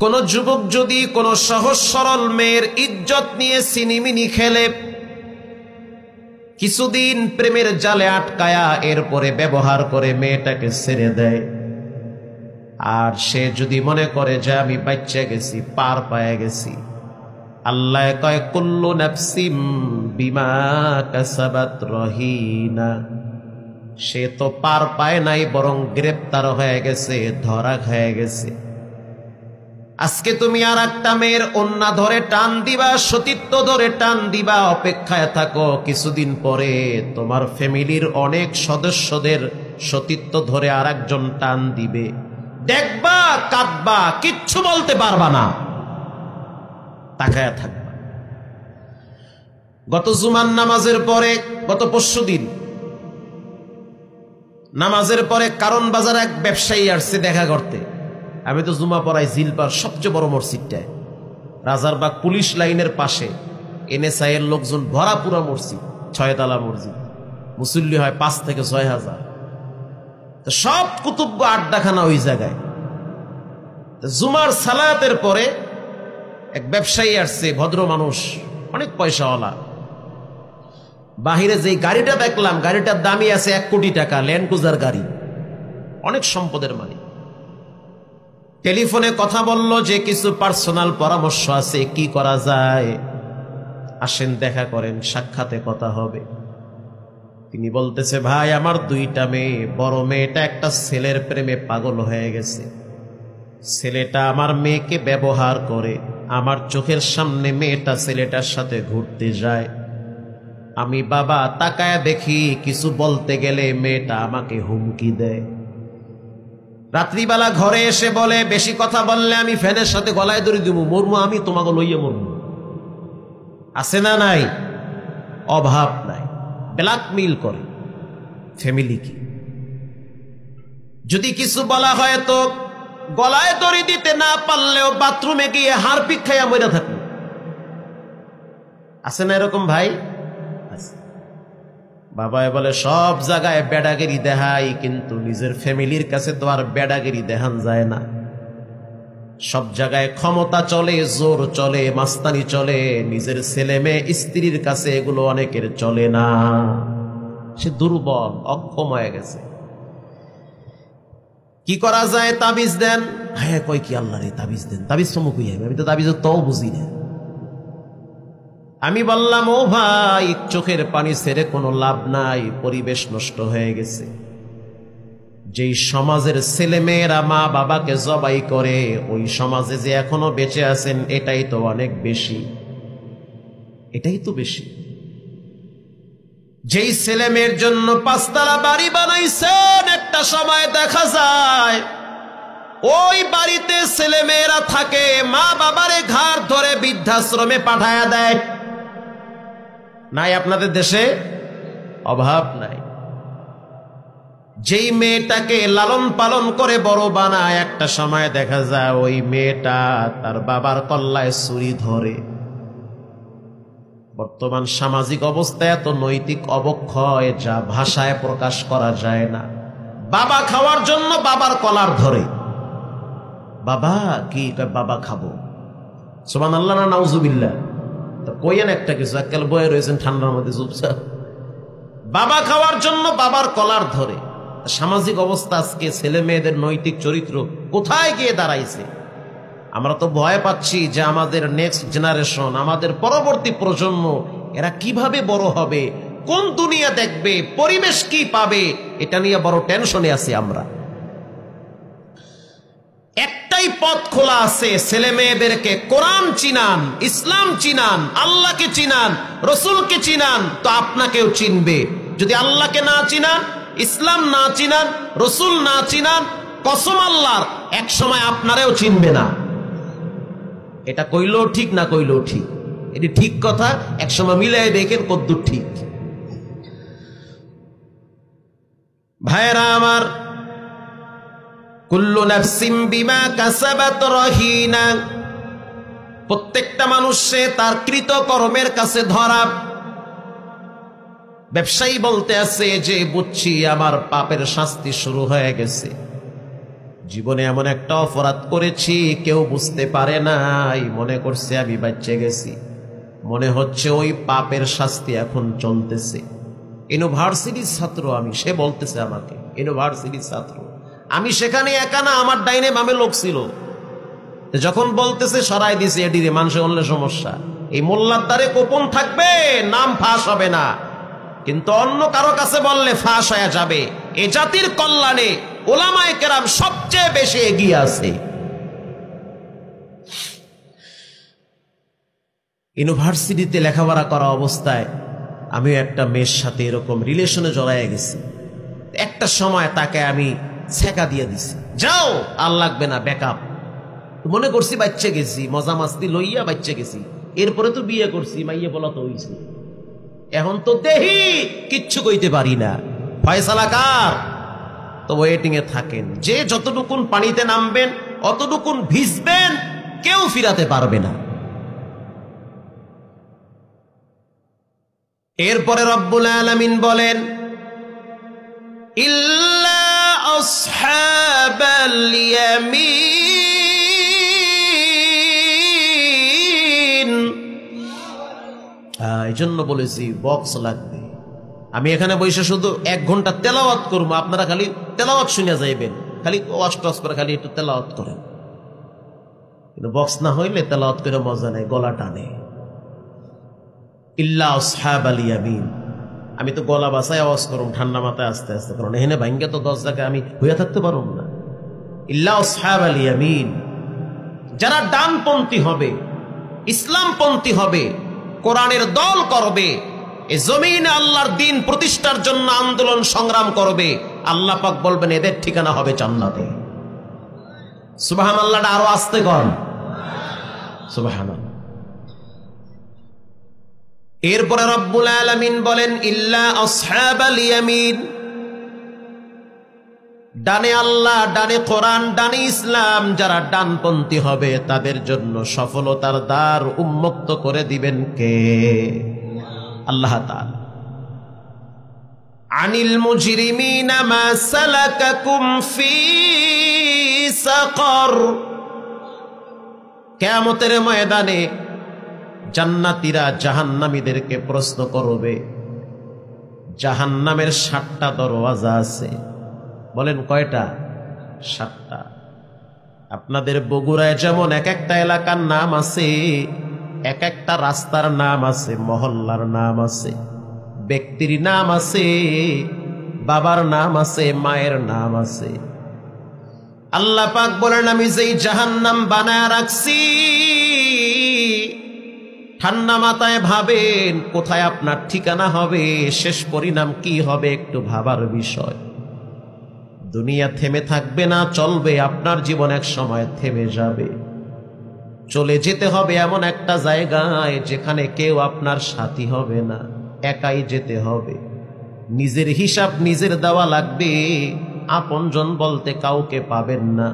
কোন যুবক যদি কোন সহজ সরল মেয়ের ইজ্জত নিয়ে সিনিমিনি খেলে, কিছুদিন প্রেমের জালে আটকায়া এরপরে ব্যবহার করে মেয়েটাকে ছেড়ে দেয়, আর সে যদি মনে করে যে আমি বাচ্চা গেছি, পার পায়ে গেছি, আল্লাহ কয় কুল্লু নাফসিম বিমা কাসাবাত রহিনা, সে তো পার পায় নাই, বরং গ্রেপ্তার হয়ে গেছে, ধরা খেয়ে গেছে। আজকে তুমি আর একটা মেয়ের ওন্না ধরে টান দিবা, সতীত্ব ধরে টান দিবা, অপেক্ষায় থাকো, কিছুদিন পরে তোমার ফ্যামিলির অনেক সদস্যদের সতীত্ব ধরে আর একজন টান দিবে, দেখবা, কাঁদবা, কিচ্ছু বলতে পারবা না, তাকায়া থাকবা। গত জুমার নামাজের পরে, গত পরশুদিন নামাজের পরে কারণ বাজার এক ব্যবসায়ী আসছে দেখা করতে। আমি তো জুমা পড়াই জিলপার সবচেয়ে বড় মসজিদটায়, রাজারবাগ পুলিশ লাইনের পাশে, এনএসআই এর লোকজন ভরা পুরা মসজিদ, 6 তলা মসজিদ, মুসল্লি হয় 5 থেকে 6,000। সব কুতুব্য আড্ডাখানা ওই জায়গায়। জুমার সালাতের পরে এক ব্যবসায়ী আসছে, ভদ্র মানুষ, অনেক পয়সাওয়ালা। বাহিরে যে গাড়িটা দেখলাম, গাড়িটার দামই আছে 1 কোটি টাকা, ল্যান্ড ক্রুজার গাড়ি, অনেক সম্পদের মালিক। টেলিফোনে কথা বলল যে কিছু পার্সোনাল পরামর্শ আছে, কি করা যায়, আসেন দেখা করেন, সাক্ষাতে কথা হবে। তিনি বলতেছে, ভাই আমার 2টা মেয়ে, বড় মেয়েটা একটা ছেলের প্রেমে পাগল হয়ে গেছে, ছেলেটা আমার মেয়েকে ব্যবহার করে, আমার চোখের সামনে মেয়েটা ছেলেটার সাথে ঘুরতে যায়, আমি বাবা তাকায় দেখি, কিছু বলতে গেলে মেয়েটা আমাকে হুমকি দেয়। রাত্রিবেলা ঘরে এসে বলে, বেশি কথা বললে আমি ফ্যানের সাথে গলায় দড়ি দিব, মরমু আমি, তোমাকে লইয়া মরমু। আছে না নাই? অভাব নাই, ব্ল্যাকমেইল করে ফ্যামিলিকে। যদি কিছু বলা হয় তো গলায় দড়ি দিতে না পারলেও বাথরুমে গিয়ে হারপিক খাইয়া মরে থাকবো। আছে না এরকম ভাই? বাবায় বলে সব জায়গায় বেড়াগিরি দেখাই, কিন্তু নিজের ফ্যামিলির কাছে তো আর বেড়াগিরি দেখান যায় না। সব জায়গায় ক্ষমতা চলে, জোর চলে, মাস্তানি চলে, নিজের ছেলে মেয়ে স্ত্রীর কাছে এগুলো অনেকের চলে না। সে দুর্বল, অক্ষম হয়ে গেছে। কি করা যায়? তাবিজ দেন। হ্যাঁ, কয় কি আল্লাহ রে, তাবিজ দেন, তাবিজ চমক হইয়া, আমি তো তাবিজের তাও বুঝি না। আমি বললাম, ও ভাই, চোখের পানি ছেড়ে কোনো লাভ নাই, পরিবেশ নষ্ট হয়ে গেছে। যেই সমাজের ছেলে মেয়েরা মা বাবাকে জবাই করে, ওই সমাজে যে এখনো বেঁচে আছেন, এটাই তো অনেক বেশি, এটাই তো বেশি। যেই ছেলে মেয়ের জন্য 5 তলা বাড়ি বানাইছেন, একটা সময় দেখা যায় ওই বাড়িতে ছেলে মেয়েরা থাকে, মা বাবারে ঘাড় ধরে বৃদ্ধাশ্রমে পাঠায়া দেয়। নাই আপনাদের দেশে? অভাব নাই। যেই মেয়েটাকে লালন পালন করে বড় বানায়, একটা সময় দেখা যায় ওই মেয়েটা তার বাবার কল্লায় ছুরি ধরে। বর্তমান সামাজিক অবস্থা এত নৈতিক অবক্ষয়, যা ভাষায় প্রকাশ করা যায় না। বাবা খাওয়ার জন্য বাবার কলার ধরে, বাবা কি, বাবা খাবো, সুবহানাল্লাহ না নাউজুবিল্লাহ, তো কইয়েন একটা কিছু, এককাল বয়ে রয়েছেন ঠান্ডার মধ্যে চুপচাপ। বাবা খাওয়ার জন্য বাবার কলার ধরে। সামাজিক অবস্থা আজকে ছেলে মেয়েদের নৈতিক চরিত্র কোথায় গিয়ে দাঁড়াইছে? আমরা তো ভয় পাচ্ছি যে আমাদের নেক্সট জেনারেশন, আমাদের পরবর্তী প্রজন্ম, এরা কিভাবে বড় হবে, কোন দুনিয়া দেখবে, পরিবেশ কি পাবে, এটা নিয়ে বড় টেনশনে আছি আমরা। একটাই পথ খোলা আছে, ছেলে মেয়েদেরকে কোরআন চিনান, ইসলাম চিনান, আল্লাহকে চিনান, রসুলকে চিনান, তো আপনাকেও চিনবে। যদি আল্লাহকে না চিনান, ইসলাম না চিনান, রসুল না চিনান, কসম আল্লাহর, এক সময় আপনারাও চিনবে না। এটা কইলেও ঠিক, না কইলেও ঠিক, এটি ঠিক কথা। এক সময় মিলাই দেখেন কদ্দুর ঠিক। ভাইরা আমার, কুল্লু নাফসিম বিমা কাসাবাত রহিনা, প্রত্যেকটা মানুষ সে তার কৃত কর্মের কাছে ধরা। ব্যবসায়ী বলতে আছে যে বুঝছি আমার পাপের শাস্তি শুরু হয়ে গেছে, জীবনে এমন একটা অপরাধ করেছি কেউ বুঝতে পারে নাই, মনে করছে আমি বাঁচে গেছি। মনে হচ্ছে ওই পাপের শাস্তি এখন চলতেছে। ইউনিভার্সিটির ছাত্র আমি, সে বলতেছে আমাকে, ইউনিভার্সিটির ছাত্র আমি, সেখানে একা না, আমার ডাইনে বামে লোক ছিল। যখন বলতেছে সরাই দিছে, এডিরে মানুষে অন্য সমস্যা, এই মোল্লার দ্বারে গোপন থাকবে, নাম ফাঁস হবে না, কিন্তু অন্য কারো কাছে বললে ফাঁস হয়ে যাবে। এ জাতির কল্যাণে উলামায়ে কেরাম সবচেয়ে বেশি এগিয়ে আছে। ইউনিভার্সিটিতে লেখাপড়া করা অবস্থায় আমি একটা মেয়ের সাথে এরকম রিলেশনে জড়ায় গেছি। একটা সময় তাকে আমি ছেকা দিয়ে দিছি, যাও আর লাগবে না, ব্যাকআপ। মনে করছি বাচ্চা গেছি, মজা মাস্তি লইয়া বাচ্চা গেছি। এরপরে তো বিয়ে করছি, মাইয়ে বলা তো হইছে। এখন তো দেহি কিচ্ছু কইতে পারি না, ফয়সালা কার? তো ওয়েটিং এ থাকেন, যে যতটুকুন পানিতে নামবেন অতটুকুন ভিজবেন, কেউ ফিরাতে পারবে না। এরপরে রব্বুল আলামিন বলেন, ইল্লা আসহাবাল ইয়ামিন। এই জন্য বলেছি বক্স লাগবে। আমি এখানে বসে শুধু 1 ঘন্টা তেলাওয়াত করবো, আপনারা খালি তেলাওয়াত শুনে যাইবেন, খালি ওয়াজ টস করে খালি একটু তেলাওয়াত করেন। কিন্তু বক্স না হইলে তেলাওয়াত করে মজা নেই, গলা টানে। ইল্লা আসহাবাল ইয়ামিন, আমি তো গলা বাসায় আওয়াজ করুম, ঠান্ডা মাথায় আস্তে আস্তে, কারণ এখানে ভাঙ্গে তো 10 জায়গায় আমি হইয়া থাকতে পারুম না। ইল্লা আসহাবাল ইয়ামিন, যারা ডানপন্থী হবে, ইসলামপন্থী হবে, কোরআনের দল করবে, এই জমিনে আল্লাহর দ্বীন প্রতিষ্ঠার জন্য আন্দোলন সংগ্রাম করবে, আল্লাহ পাক বলবেন এদের ঠিকানা হবে জান্নাতে। সুবহানাল্লাহ, আরো আস্তে কর সুবহানাল্লাহ। এরপরে রব্বুল আলামিন বলেন, ইল্লা আসহাবাল ইয়ামিন, ডানে আল্লাহ, ডানে কোরআন, ডানে ইসলাম, যারা ডানপন্থী হবে তাদের জন্য সফলতার দ্বার উন্মুক্ত করে দিবেন কে? আল্লাহ তাআলা। আনিল মুজরিমিনা মা সালাকাকুম ফি সাকর, কিয়ামতের ময়দানে জান্নাতীরা জাহান্নামীদেরকে প্রশ্ন করবে। জাহান্নামের 7টা দরওয়াজা আছে। বলেন কয়টা? 7টা। আপনাদের বগুড়ায় যেমন এক একটা এলাকার নাম আছে, এক একটা রাস্তার নাম আছে, মহল্লার নাম আছে, ব্যক্তির নাম আছে, বাবার নাম আছে, মায়ের নাম আছে। আল্লাহ পাক বলেন, আমি যেই জাহান্নাম বানায় রাখছি, ঠান্ডা মাথায় ভাবেন কোথায় আপনার ঠিকানা হবে, শেষ পরিণাম কি হবে, একটু ভাবার বিষয়। দুনিয়া থেমে থাকবে না, চলবে। আপনার জীবন এক সময় থেমে যাবে, চলে যেতে হবে এমন একটা জায়গায় যেখানে কেউ আপনার সাথী হবে না, একাই যেতে হবে। নিজের হিসাব নিজের দেওয়া লাগবে, আপনজন বলতে কাউকে পাবেন না।